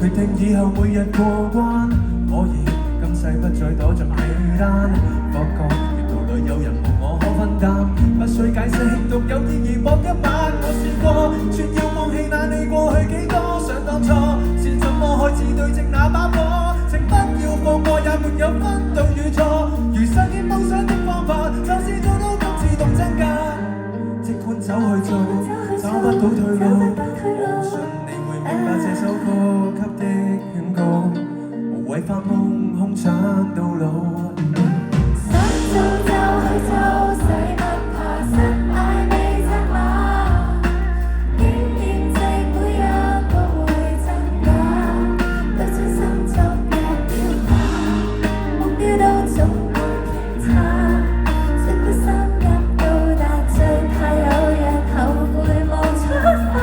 決定以後每日過關，可以今世不再躲着被單，發覺沿途裏有人無我可分擔，不需解釋，獨有意義搏一晚。我試過說要放棄，那你過去幾多？想當初是怎麼開始對正那把火？請不要放過，也沒有分對與錯。如實現夢想的方法，就是做到更自動增加。即管走去做，找不到退路。相信你會明白這首歌給的勸告，無謂發夢空搶到老。想做就去做，使不怕失敗被責罵。經驗值每日都會增加，對準心中嘅標靶，目標都總會偏差。盡決心急到達，最怕有日後悔無出發，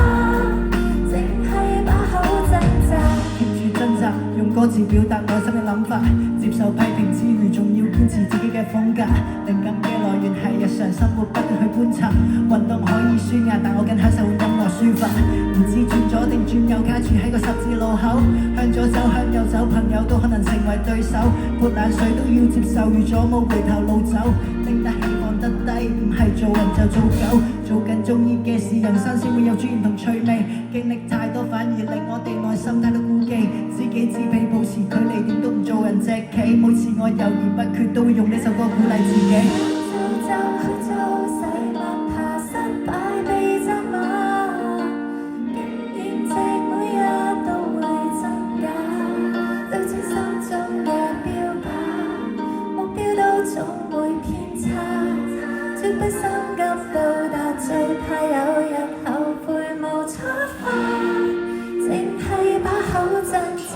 淨係把口掙扎。貼住掙扎，用歌詞表達內心嘅諗法，接受批評之餘，仲要堅持自己嘅風格。靈感嘅來源係日常生活，不斷去觀察。運動可以舒壓，但我更享受音樂抒發。唔知轉左定轉右，卡住喺個十字路口。向左走向右走，朋友都可能成為對手。潑冷水都要接受，預咗冇回頭路走。拎得起放得低，唔係做人就做狗。做緊中意嘅事，人生先會有尊嚴同趣味。經歷太多，反而令我哋內心太多顧忌。知己知彼，保持距離，點都唔做人隻棋。每次我猶豫不決，都會用呢首歌鼓勵自己。就去做，使不怕失敗被責罵。經驗值每日都會增加，對準心中嘅標靶，目標都總會偏差。絕不心急到達，最怕有日後悔無出發，淨係把口掙扎。